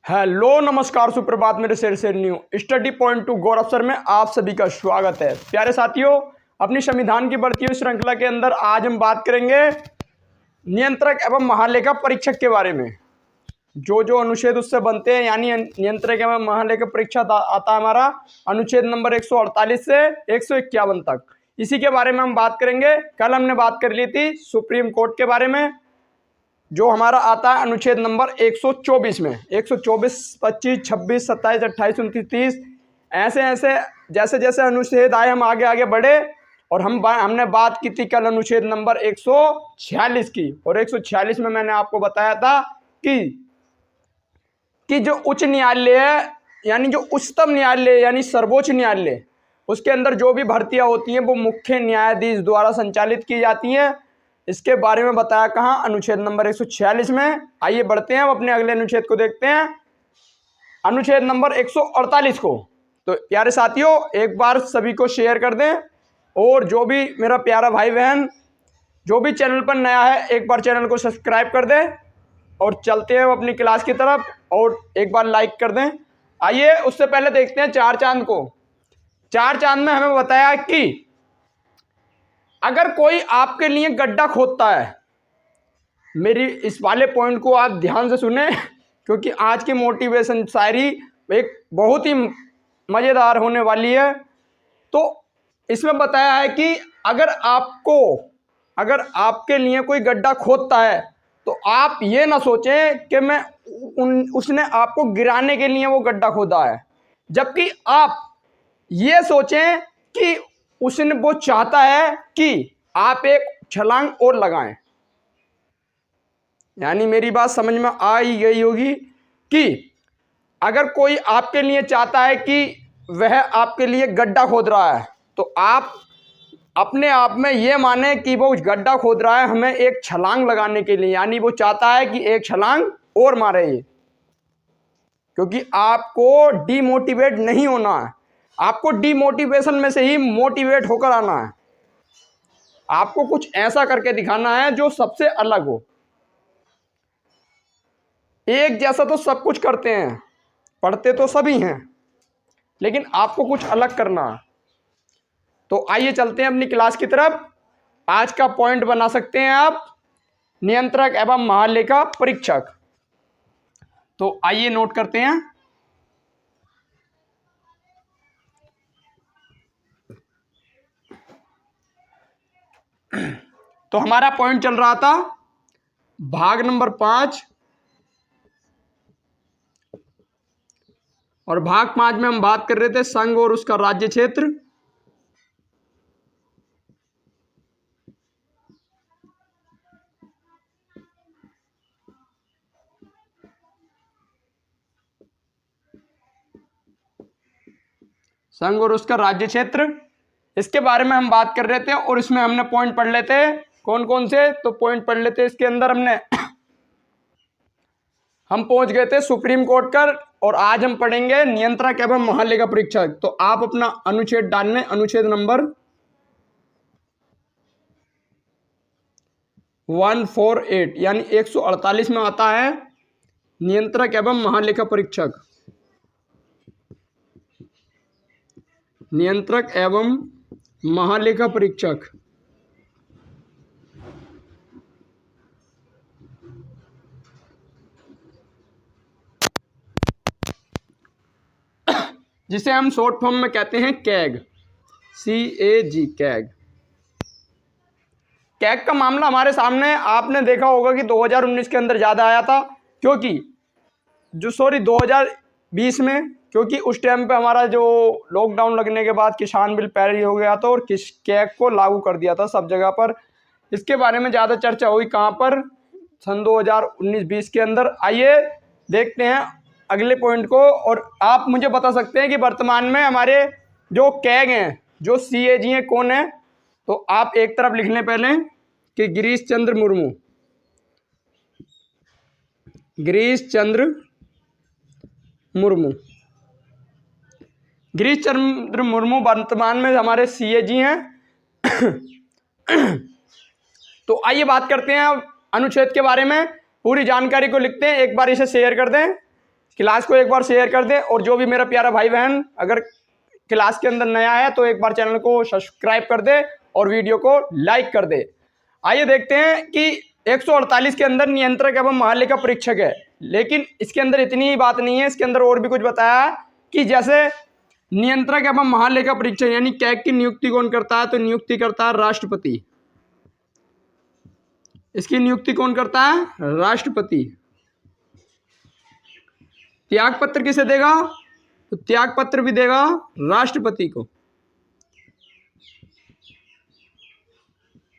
Hello नमस्कार सुप्रभात मेरे शेर शेर न्यू स्टडी पॉइंट टू गौरव सर में आप सभी का स्वागत है। प्यारे साथियों, अपनी संविधान की बढ़ती हुई श्रृंखला के अंदर आज हम बात करेंगे नियंत्रक एवं महालेखा परीक्षक के बारे में। जो अनुच्छेद उससे बनते हैं, यानी नियंत्रक एवं महालेखा परीक्षक आता है हमारा अनुच्छेद नंबर 148 से 151 तक। इसी के बारे में हम बात करेंगे। कल हमने बात कर ली थी सुप्रीम कोर्ट के बारे में, जो हमारा आता है अनुच्छेद नंबर 124 में। 124, 25, 26, 27, 28, 29, 30 ऐसे ऐसे जैसे जैसे अनुच्छेद आए हम आगे आगे बढ़े। और हमने बात की थी कल अनुच्छेद नंबर 146 की। और 146 में मैंने आपको बताया था कि जो उच्च न्यायालय है, यानी जो उच्चतम न्यायालय यानी सर्वोच्च न्यायालय, उसके अंदर जो भी भर्तियां होती हैं वो मुख्य न्यायाधीश द्वारा संचालित की जाती हैं। इसके बारे में बताया कहाँ? अनुच्छेद नंबर 146 में। आइए बढ़ते हैं, अब अपने अगले अनुच्छेद को देखते हैं, अनुच्छेद नंबर 148 को। तो प्यारे साथियों, एक बार सभी को शेयर कर दें, और जो भी मेरा प्यारा भाई बहन जो भी चैनल पर नया है, एक बार चैनल को सब्सक्राइब कर दें। और चलते हैं अपनी क्लास की तरफ, और एक बार लाइक कर दें। आइए उससे पहले देखते हैं चार चांद को। चार चांद में हमें बताया कि अगर कोई आपके लिए गड्ढा खोदता है, मेरी इस वाले पॉइंट को आप ध्यान से सुने, क्योंकि आज की मोटिवेशन शायरी एक बहुत ही मज़ेदार होने वाली है। तो इसमें बताया है कि अगर आपके लिए कोई गड्ढा खोदता है, तो आप ये ना सोचें कि उसने आपको गिराने के लिए वो गड्ढा खोदा है, जबकि आप ये सोचें कि वो चाहता है कि आप एक छलांग और लगाएं। यानी मेरी बात समझ में आ ही गई होगी कि अगर कोई आपके लिए चाहता है कि वह आपके लिए गड्ढा खोद रहा है, तो आप अपने आप में ये माने कि वो गड्ढा खोद रहा है हमें एक छलांग लगाने के लिए, यानी वो चाहता है कि एक छलांग और मारे ये। क्योंकि आपको डीमोटिवेट नहीं होना है, आपको डीमोटिवेशन में से ही मोटिवेट होकर आना है। आपको कुछ ऐसा करके दिखाना है जो सबसे अलग हो। एक जैसा तो सब कुछ करते हैं, पढ़ते तो सभी हैं, लेकिन आपको कुछ अलग करना है। तो आइए चलते हैं अपनी क्लास की तरफ। आज का पॉइंट बना सकते हैं आप नियंत्रक एवं महालेखा परीक्षक। तो आइए नोट करते हैं। तो हमारा पॉइंट चल रहा था भाग नंबर 5, और भाग 5 में हम बात कर रहे थे संघ और उसका राज्य क्षेत्र। संघ और उसका राज्य क्षेत्र, इसके बारे में हम बात कर रहे थे। और इसमें हमने पॉइंट पढ़ लेते हैं, कौन कौन से तो पॉइंट पढ़ लेते हैं इसके अंदर। हम पहुंच गए थे सुप्रीम कोर्ट कर, और आज हम पढ़ेंगे नियंत्रक एवं महालेखा परीक्षक। तो आप अपना अनुच्छेद डालने, अनुच्छेद नंबर 148 यानी 148 में आता है नियंत्रक एवं महालेखा परीक्षक। नियंत्रक एवं महालेखा परीक्षक। जिसे हम शॉर्ट फॉर्म में कहते हैं कैग, CAG, कैग। कैग का मामला हमारे सामने आपने देखा होगा कि 2019 के अंदर ज़्यादा आया था, 2020 में, क्योंकि उस टाइम पे हमारा जो लॉकडाउन लगने के बाद किसान बिल पैरवी हो गया था, और कैग को लागू कर दिया था सब जगह पर। इसके बारे में ज़्यादा चर्चा हुई कहाँ पर? सन 2019-20 के अंदर। आइए देखते हैं अगले पॉइंट को। और आप मुझे बता सकते हैं कि वर्तमान में हमारे जो कैग हैं, जो CAG हैं, कौन है? तो आप एक तरफ लिख लें पहले कि गिरीश चंद्र मुर्मू। गिरीश चंद्र मुर्मू वर्तमान में हमारे CAG हैं। तो आइए बात करते हैं अनुच्छेद के बारे में। पूरी जानकारी को लिखते हैं, एक बार इसे शेयर कर दें। क्लास को एक बार शेयर कर दें, और जो भी मेरा प्यारा भाई बहन अगर क्लास के अंदर नया है तो एक बार चैनल को सब्सक्राइब कर दे और वीडियो को लाइक कर दे। आइए देखते हैं कि 148 के अंदर नियंत्रक एवं महालेखा परीक्षक है, लेकिन इसके अंदर इतनी ही बात नहीं है, इसके अंदर और भी कुछ बताया कि जैसे नियंत्रक एवं महालेखा परीक्षक यानी कैग की नियुक्ति कौन करता है, तो नियुक्ति करता है राष्ट्रपति। इसकी नियुक्ति कौन करता है? राष्ट्रपति। त्याग पत्र किसे देगा? तो त्याग पत्र भी देगा राष्ट्रपति को।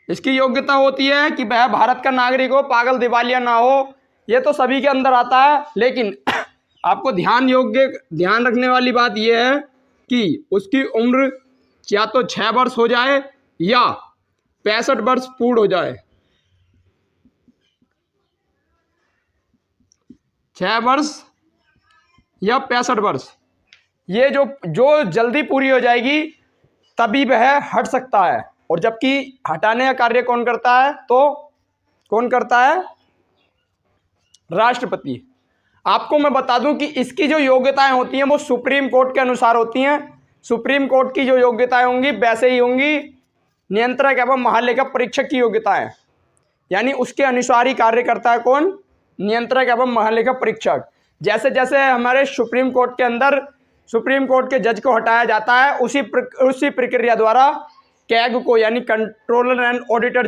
इसकी योग्यता होती है कि वह भारत का नागरिक हो, पागल दिवालिया ना हो, ये तो सभी के अंदर आता है, लेकिन आपको ध्यान रखने वाली बात यह है कि उसकी उम्र या तो 6 वर्ष हो जाए या 65 वर्ष पूर्ण हो जाए। 6 वर्ष या 65 वर्ष, ये जो जल्दी पूरी हो जाएगी तभी वह हट सकता है, और जबकि हटाने का कार्य कौन करता है? तो कौन करता है? राष्ट्रपति। आपको मैं बता दूं कि इसकी जो योग्यताएं होती हैं वो सुप्रीम कोर्ट के अनुसार होती हैं। सुप्रीम कोर्ट की जो योग्यताएं होंगी वैसे ही होंगी नियंत्रक एवं महालेखा परीक्षक की योग्यताएं, यानी उसके अनुसार ही कार्य करता है कौन? नियंत्रक एवं महालेखा परीक्षक। जैसे जैसे हमारे सुप्रीम कोर्ट के अंदर सुप्रीम कोर्ट के जज को हटाया जाता है, उसी प्रक्रिया द्वारा कैग को यानी कंट्रोलर एंड ऑडिटर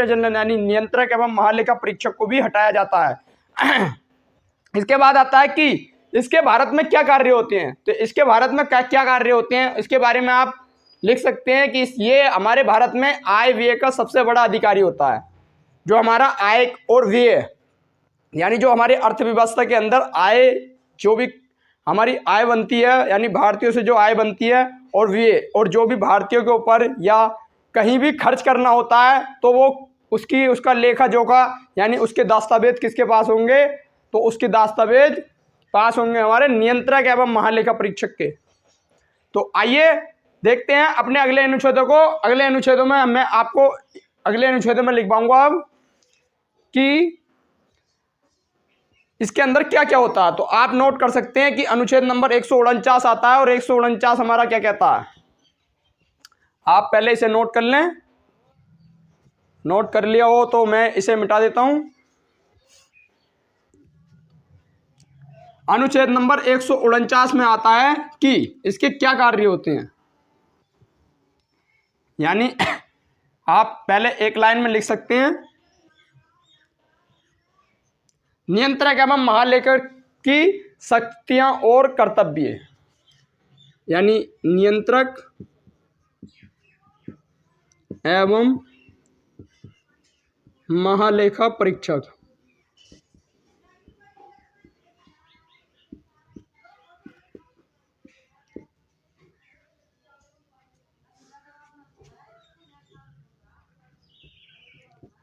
जनरल यानी नियंत्रक एवं महालेखा परीक्षक को भी हटाया जाता है। इसके बाद आता है कि इसके भारत में क्या कार्य होते हैं। तो इसके भारत में क्या कार्य होते हैं इसके बारे में आप लिख सकते हैं कि ये हमारे भारत में आय व्यय का सबसे बड़ा अधिकारी होता है। जो हमारा आय और व्यय यानी जो हमारे अर्थव्यवस्था के अंदर आय, जो भी हमारी आय बनती है यानी भारतीयों से जो आय बनती है, और व्यय, और जो भी भारतीयों के ऊपर या कहीं भी खर्च करना होता है तो वो उसका लेखा जोखा यानी उसके दस्तावेज किसके पास होंगे? तो उसके दस्तावेज पास होंगे हमारे नियंत्रक एवं महालेखा परीक्षक के। तो आइए देखते हैं अपने अगले अनुच्छेदों को। अगले अनुच्छेदों में मैं आपको अगले अनुच्छेदों में लिखवाऊंगा अब कि इसके अंदर क्या क्या होता है। तो आप नोट कर सकते हैं कि अनुच्छेद नंबर 149 आता है, और 149 हमारा क्या कहता है, आप पहले इसे नोट कर लें। नोट कर लिया हो तो मैं इसे मिटा देता हूं। अनुच्छेद नंबर 149 में आता है कि इसके क्या कार्य होते हैं, यानी आप पहले एक लाइन में लिख सकते हैं, नियंत्रक एवं महालेखा की शक्तियां और कर्तव्य, यानी नियंत्रक एवं महालेखा परीक्षक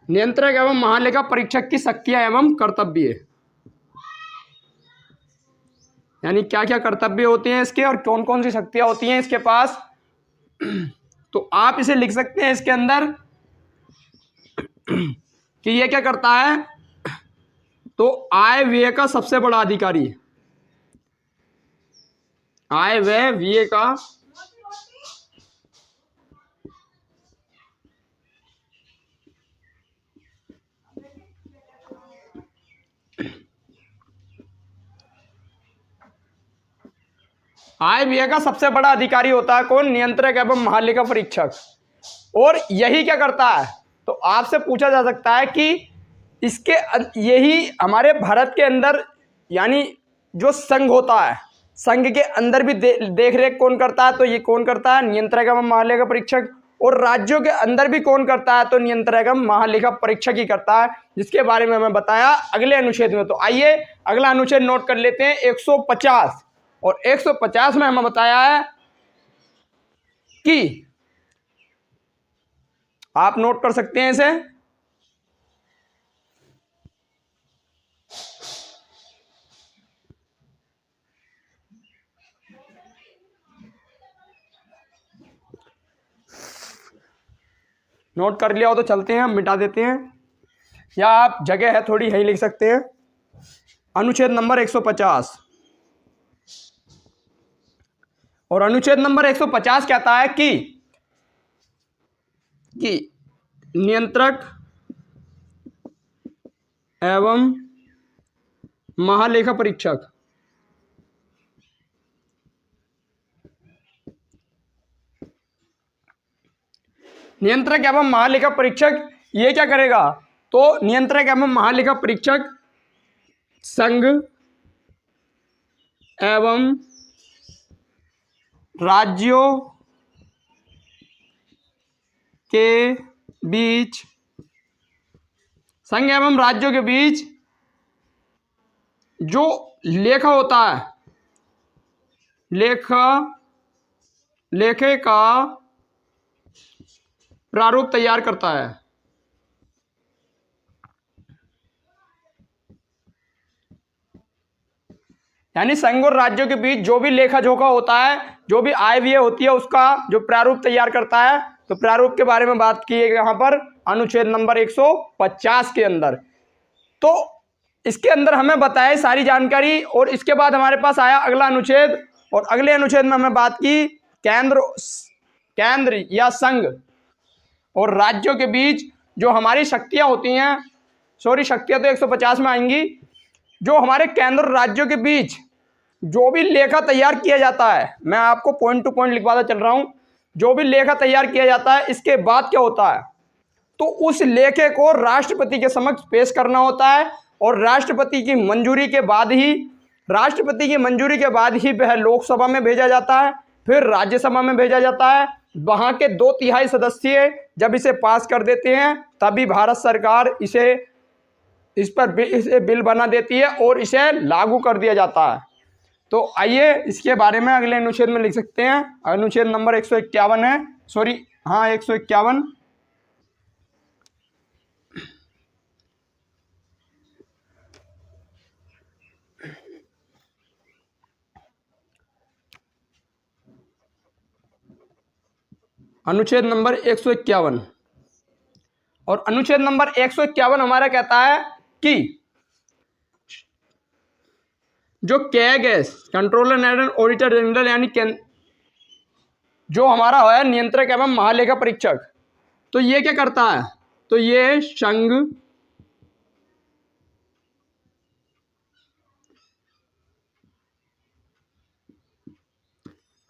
नियंत्रक एवं महालेखा परीक्षक की शक्तियां एवं कर्तव्य, यानी क्या क्या कर्तव्य होते हैं इसके और कौन कौन सी शक्तियां होती हैं इसके पास। तो आप इसे लिख सकते हैं इसके अंदर कि ये क्या करता है, तो आय व्यय का सबसे बड़ा अधिकारी, आय व्यय व्यय का आय व्यय का सबसे बड़ा अधिकारी होता है कौन? नियंत्रक एवं महालेखा परीक्षक। और यही क्या करता है, तो आपसे पूछा जा सकता है कि इसके यही हमारे भारत के अंदर यानी जो संघ होता है, संघ के अंदर भी देख रेख कौन करता है, तो ये कौन करता है? नियंत्रक एवं महालेखा परीक्षक। और राज्यों के अंदर भी कौन करता है, तो नियंत्रक एवं महालेखा परीक्षक ही करता है, जिसके बारे में मैं बताया अगले अनुच्छेद में। तो आइए अगला अनुच्छेद नोट कर लेते हैं, 150। और 150 में हमें बताया है कि आप नोट कर सकते हैं इसे, नोट कर लिया हो तो चलते हैं, मिटा देते हैं, या आप जगह है थोड़ी यही लिख सकते हैं। अनुच्छेद नंबर 150। और अनुच्छेद नंबर 150 कहता है कि नियंत्रक एवं महालेखा परीक्षक ये क्या करेगा? तो नियंत्रक एवं महालेखा परीक्षक संघ एवं राज्यों के बीच जो लेखा होता है, लेखे का प्रारूप तैयार करता है। यानी संघ और राज्यों के बीच जो भी लेखा जोखा होता है, जो भी आय व्यय होती है, उसका जो प्रारूप तैयार करता है। तो प्रारूप के बारे में बात की है यहाँ पर अनुच्छेद नंबर 150 के अंदर। तो इसके अंदर हमें बताया सारी जानकारी। और इसके बाद हमारे पास आया अगला अनुच्छेद, और अगले अनुच्छेद में हमें बात की केंद्र या संघ और राज्यों के बीच जो हमारी शक्तियां होती हैं, शक्तियां तो 150 में आएंगी। जो हमारे केंद्र और राज्यों के बीच जो भी लेखा तैयार किया जाता है, मैं आपको पॉइंट टू पॉइंट लिखवाता चल रहा हूं। जो भी लेखा तैयार किया जाता है, इसके बाद क्या होता है? तो उस लेखे को राष्ट्रपति के समक्ष पेश करना होता है, और राष्ट्रपति की मंजूरी के बाद ही वह लोकसभा में भेजा जाता है, फिर राज्यसभा में भेजा जाता है। वहां के 2/3 सदस्य जब इसे पास कर देते हैं, तभी भारत सरकार इसे बिल बना देती है और इसे लागू कर दिया जाता है। तो आइए इसके बारे में अगले अनुच्छेद में लिख सकते हैं। अनुच्छेद नंबर 151 है, 151। अनुच्छेद नंबर 151। और अनुच्छेद नंबर 151 हमारा कहता है कि जो कैग है, कंट्रोलर एंड ऑडिटर जनरल, यानी जो हमारा है नियंत्रक एवं महालेखा परीक्षक, तो ये क्या करता है? तो ये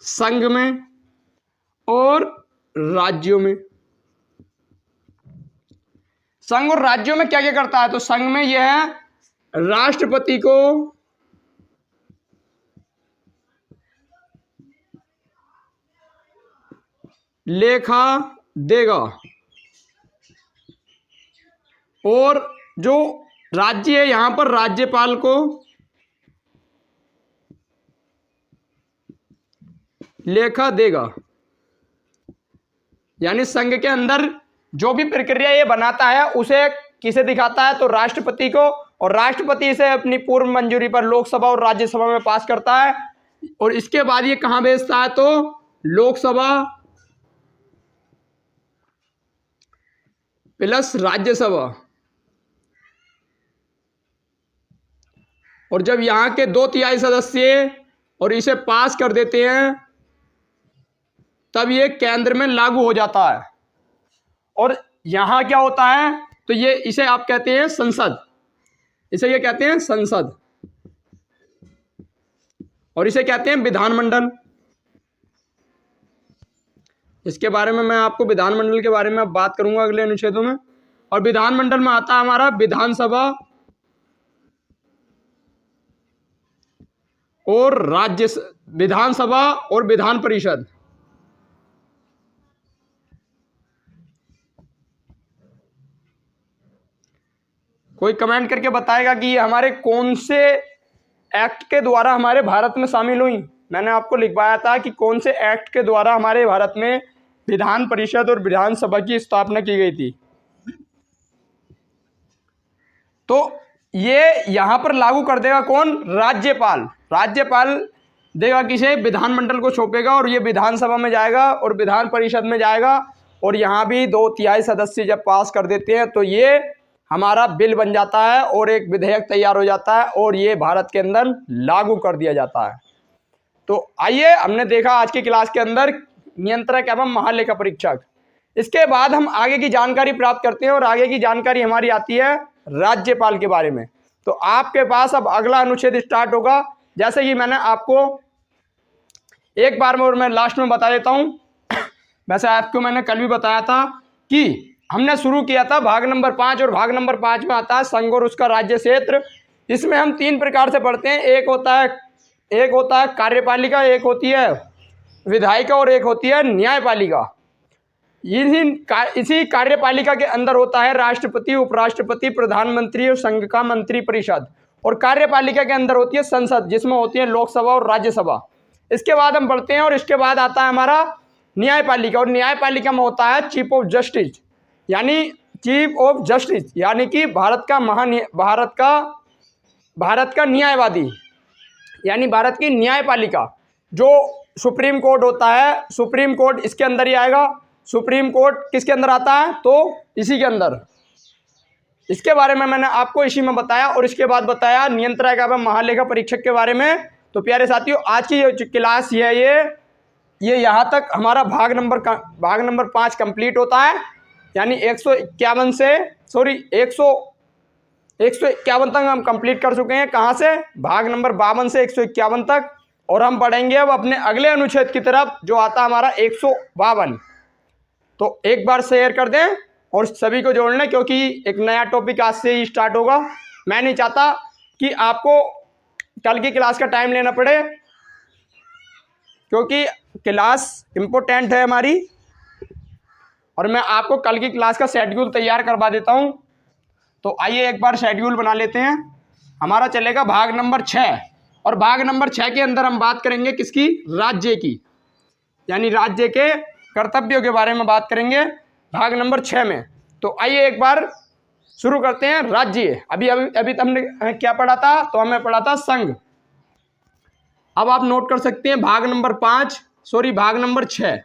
संघ में और राज्यों में क्या क्या करता है? तो संघ में यह है राष्ट्रपति को लेखा देगा, और जो राज्य है यहां पर राज्यपाल को लेखा देगा। यानी संघ के अंदर जो भी प्रक्रिया ये बनाता है, उसे किसे दिखाता है? तो राष्ट्रपति को, और राष्ट्रपति इसे अपनी पूर्व मंजूरी पर लोकसभा और राज्यसभा में पास करता है, और इसके बाद ये कहां भेजता है? तो लोकसभा प्लस राज्यसभा। और जब यहां के 2/3 सदस्य और इसे पास कर देते हैं, तब ये केंद्र में लागू हो जाता है। और यहां क्या होता है? तो ये इसे आप कहते हैं संसद, ये कहते हैं संसद, और इसे कहते हैं विधानमंडल। इसके बारे में मैं आपको विधानमंडल के बारे में बात करूंगा अगले अनुच्छेदों में। और विधानमंडल में आता है हमारा विधानसभा और विधानसभा और विधान परिषद। कोई कमेंट करके बताएगा कि ये हमारे कौन से एक्ट के द्वारा हमारे भारत में शामिल हुई? मैंने आपको लिखवाया था कि कौन से एक्ट के द्वारा हमारे भारत में विधान परिषद और विधानसभा की स्थापना की गई थी। तो ये यहां पर लागू कर देगा कौन? राज्यपाल देगा किसे? विधानमंडल को सौंपेगा, और ये विधानसभा में जाएगा और विधान परिषद में जाएगा। और यहां भी 2/3 सदस्य जब पास कर देते हैं, तो ये हमारा बिल बन जाता है और एक विधेयक तैयार हो जाता है और ये भारत के अंदर लागू कर दिया जाता है। तो आइए, हमने देखा आज की क्लास के अंदर नियंत्रक एवं महालेखा परीक्षक। इसके बाद हम आगे की जानकारी प्राप्त करते हैं और आगे की जानकारी हमारी आती है राज्यपाल के बारे में। तो आपके पास अब अगला अनुच्छेद स्टार्ट होगा। जैसे कि मैंने आपको एक बार में और मैं लास्ट में बता देता हूं, वैसे आपको मैंने कल भी बताया था कि हमने शुरू किया था भाग नंबर 5 और भाग नंबर 5 में आता है संघ और उसका राज्य क्षेत्र। इसमें हम 3 प्रकार से पढ़ते हैं, एक होता है कार्यपालिका, एक होती है विधायिका और एक होती है न्यायपालिका। इसी कार्यपालिका के अंदर होता है राष्ट्रपति, उपराष्ट्रपति, प्रधानमंत्री और संघ का मंत्री परिषद। और कार्यपालिका के अंदर होती है संसद, जिसमें होती है लोकसभा और राज्यसभा। इसके बाद हम पढ़ते हैं और इसके बाद आता है हमारा न्यायपालिका। और न्यायपालिका में होता है चीफ ऑफ जस्टिस, यानी कि भारत का न्यायवादी, यानी भारत की न्यायपालिका। जो सुप्रीम कोर्ट होता है, सुप्रीम कोर्ट इसके अंदर ही आएगा। सुप्रीम कोर्ट किसके अंदर आता है? तो इसी के अंदर। इसके बारे में मैंने आपको इसी में बताया और इसके बाद बताया नियंत्रक एवं महालेखा परीक्षक के बारे में। तो प्यारे साथियों, आज की जो क्लास है ये यहाँ तक हमारा भाग नंबर 5 कंप्लीट होता है। यानी 151 तक हम कंप्लीट कर चुके हैं। कहाँ से? भाग नंबर 52 से 151 तक। और हम पढ़ेंगे अब अपने अगले अनुच्छेद की तरफ, जो आता हमारा 152। तो एक बार शेयर कर दें और सभी को जोड़ लें, क्योंकि एक नया टॉपिक आज से ही स्टार्ट होगा। मैं नहीं चाहता कि आपको कल की क्लास का टाइम लेना पड़े, क्योंकि क्लास इम्पोर्टेंट है हमारी। और मैं आपको कल की क्लास का शेड्यूल तैयार करवा देता हूं। तो आइए एक बार शेड्यूल बना लेते हैं। हमारा चलेगा भाग नंबर 6 और भाग नंबर 6 के अंदर हम बात करेंगे किसकी? राज्य की, यानी राज्य के कर्तव्यों के बारे में बात करेंगे भाग नंबर 6 में। तो आइए एक बार शुरू करते हैं। राज्य, अभी हमने क्या पढ़ा था? तो हमें पढ़ा था संघ। अब आप नोट कर सकते हैं भाग नंबर 6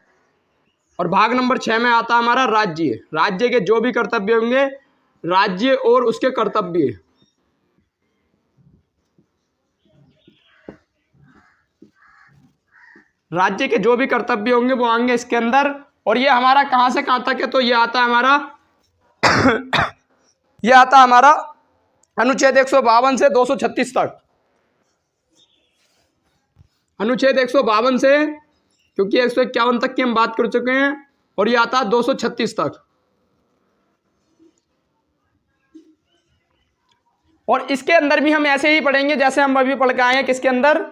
और भाग नंबर 6 में आता हमारा राज्य। राज्य के जो भी कर्तव्य होंगे, राज्य और उसके कर्तव्य। राज्य के जो भी कर्तव्य होंगे वो आएंगे इसके अंदर। और ये हमारा कहां से कहां तक है? तो ये आता हमारा अनुच्छेद 152 से 236 तक। अनुच्छेद 152 से, क्योंकि 151 तक की हम बात कर चुके हैं, और ये आता है 236 तक। और इसके अंदर भी हम ऐसे ही पढ़ेंगे जैसे हम अभी पढ़ के आए हैं। किसके अंदर?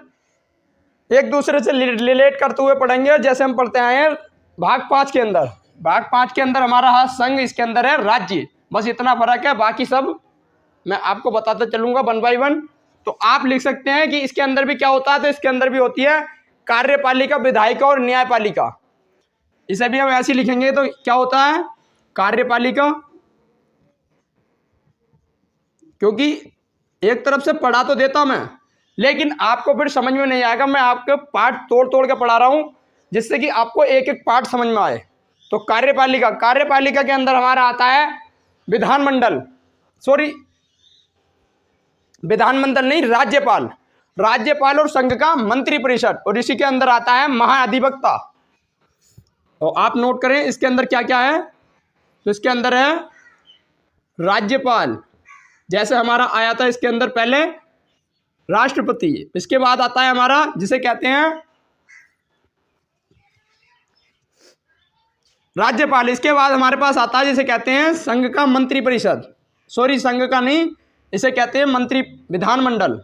एक दूसरे से रिलेट करते हुए पढ़ेंगे, जैसे हम पढ़ते आए हैं भाग 5 के अंदर। भाग 5 के अंदर हमारा है संघ, इसके अंदर है राज्य। बस इतना फर्क है, बाकी सब मैं आपको बताता चलूंगा 1 बाय 1। तो आप लिख सकते हैं कि इसके अंदर भी क्या होता है? तो इसके अंदर भी होती है कार्यपालिका, विधायिका और न्यायपालिका। इसे भी हम ऐसे लिखेंगे तो क्या होता है? कार्यपालिका, क्योंकि एक तरफ से पढ़ा तो देता हूं मैं, लेकिन आपको फिर समझ में नहीं आएगा। मैं आपको पार्ट तोड़ के पढ़ा रहा हूं, जिससे कि आपको एक एक पार्ट समझ में आए। तो कार्यपालिका के अंदर हमारा आता है विधानमंडल नहीं, राज्यपाल और संघ का मंत्री परिषद। और इसी के अंदर आता है महाधिवक्ता। और आप नोट करें इसके अंदर क्या क्या है। तो इसके अंदर है राज्यपाल, जैसे हमारा आया था इसके अंदर पहले राष्ट्रपति। इसके बाद आता है हमारा जिसे कहते हैं राज्यपाल। इसके बाद हमारे पास आता है जिसे कहते हैं संघ का मंत्री परिषद, संघ का नहीं, इसे कहते हैं मंत्री विधानमंडल।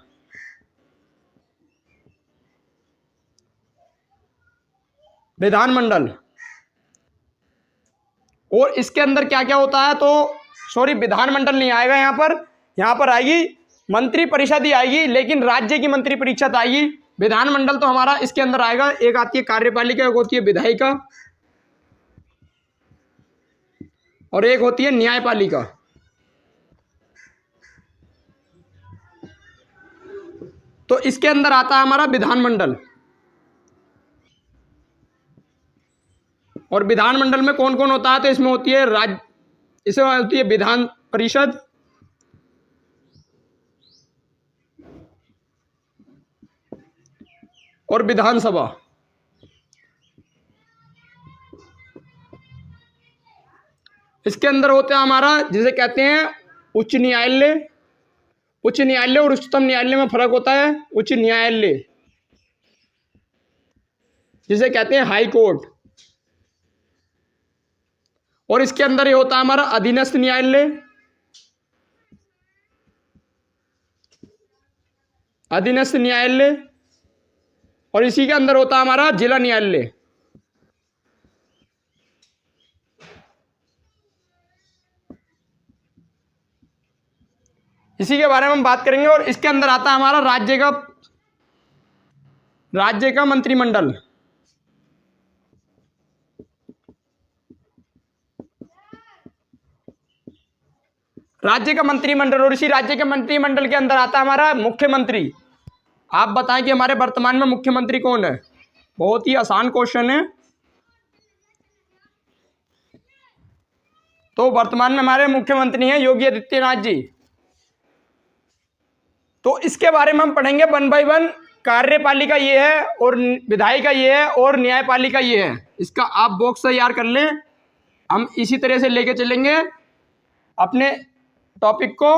और इसके अंदर क्या क्या होता है? तो विधानमंडल नहीं आएगा यहाँ पर आएगी मंत्री परिषद ही आएगी, लेकिन राज्य की मंत्री परिषद आएगी। विधानमंडल तो हमारा इसके अंदर आएगा। एक आती है कार्यपालिका, एक होती है विधायिका और एक होती है न्यायपालिका। तो इसके अंदर आता है हमारा विधानमंडल। और विधानमंडल में कौन कौन होता है? तो इसमें होती है इसमें होती है विधान परिषद, और विधानसभा। इसके अंदर होता है हमारा जिसे कहते हैं उच्च न्यायालय। उच्च न्यायालय और उच्चतम न्यायालय में फर्क होता है। उच्च न्यायालय जिसे कहते हैं हाई कोर्ट, और इसके अंदर ये होता है हमारा अधीनस्थ न्यायालय। अधीनस्थ न्यायालय, और इसी के अंदर होता है हमारा जिला न्यायालय। इसी के बारे में हम बात करेंगे। और इसके अंदर आता है हमारा राज्य का मंत्रिमंडल। राज्य का मंत्रिमंडल, और इसी राज्य के मंत्रिमंडल के अंदर आता है हमारा मुख्यमंत्री। आप बताएं कि हमारे वर्तमान में मुख्यमंत्री कौन है? बहुत ही आसान क्वेश्चन है। तो वर्तमान में हमारे मुख्यमंत्री हैं योगी आदित्यनाथ जी। तो इसके बारे में हम पढ़ेंगे 1 बाय 1। कार्यपालिका ये है, और विधायिका ये है, और न्यायपालिका ये है। इसका आप बॉक्स तैयार कर लें। हम इसी तरह से लेके चलेंगे अपने टॉपिक को,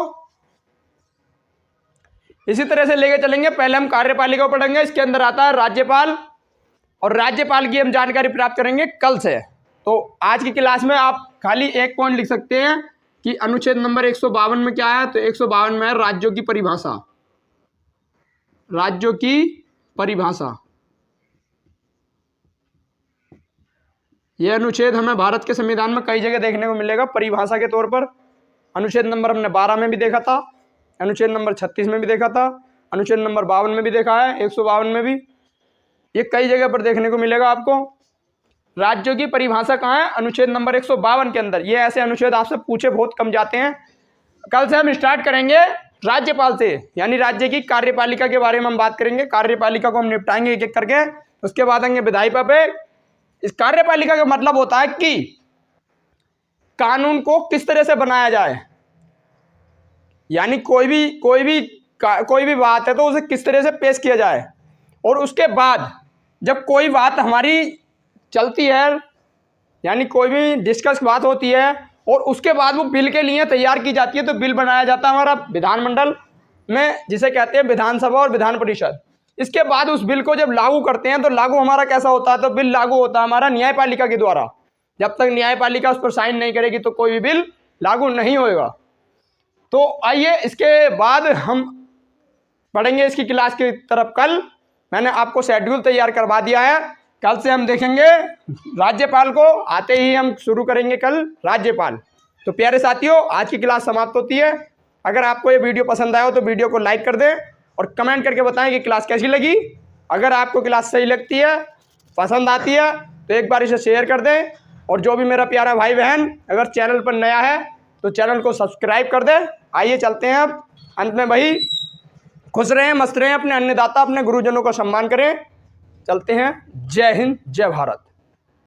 इसी तरह से लेके चलेंगे। पहले हम कार्यपालिका को पढ़ेंगे। इसके अंदर आता है राज्यपाल, और राज्यपाल की हम जानकारी प्राप्त करेंगे कल से। तो आज की क्लास में आप खाली एक पॉइंट लिख सकते हैं कि अनुच्छेद नंबर 152 में क्या है। तो 152 में है राज्यों की परिभाषा। राज्यों की परिभाषा, यह अनुच्छेद हमें भारत के संविधान में कई जगह देखने को मिलेगा परिभाषा के तौर पर। अनुच्छेद नंबर हमने 12 में भी देखा था, अनुच्छेद नंबर 36 में भी देखा था, अनुच्छेद नंबर 52 में भी देखा है, 152 में भी। ये कई जगह पर देखने को मिलेगा आपको। राज्यों की परिभाषा कहाँ है? अनुच्छेद नंबर 152 के अंदर। ये ऐसे अनुच्छेद आपसे पूछे बहुत कम जाते हैं। कल से हम स्टार्ट करेंगे राज्यपाल से, यानी राज्य की कार्यपालिका के बारे में हम बात करेंगे। कार्यपालिका को हम निपटाएंगे एक एक करके, उसके बाद आएंगे विधायिका पे। इस कार्यपालिका का मतलब होता है कि कानून को किस तरह से बनाया जाए, यानी कोई भी बात है तो उसे किस तरह से पेश किया जाए। और उसके बाद जब कोई बात हमारी चलती है, यानी कोई भी डिस्कस बात होती है, और उसके बाद वो बिल के लिए तैयार की जाती है, तो बिल बनाया जाता है हमारा विधानमंडल में, जिसे कहते हैं विधानसभा और विधान परिषद। इसके बाद उस बिल को जब लागू करते हैं तो लागू हमारा कैसा होता है? तो बिल लागू होता है हमारा न्यायपालिका के द्वारा। जब तक न्यायपालिका उस पर साइन नहीं करेगी तो कोई भी बिल लागू नहीं होगा। तो आइए इसके बाद हम पढ़ेंगे इसकी क्लास की तरफ कल। मैंने आपको शेड्यूल तैयार करवा दिया है। कल से हम देखेंगे राज्यपाल को, आते ही हम शुरू करेंगे कल राज्यपाल। तो प्यारे साथियों, आज की क्लास समाप्त होती है। अगर आपको ये वीडियो पसंद आया हो तो वीडियो को लाइक कर दें और कमेंट करके बताएं कि क्लास कैसी लगी। अगर आपको क्लास सही लगती है, पसंद आती है, तो एक बार इसे शेयर कर दें। और जो भी मेरा प्यारा भाई बहन अगर चैनल पर नया है तो चैनल को सब्सक्राइब कर दें। आइए चलते हैं अब अंत में वही, खुश रहें, मस्त रहें, अपने अन्नदाता अपने गुरुजनों का सम्मान करें। चलते हैं। जय हिंद, जय भारत।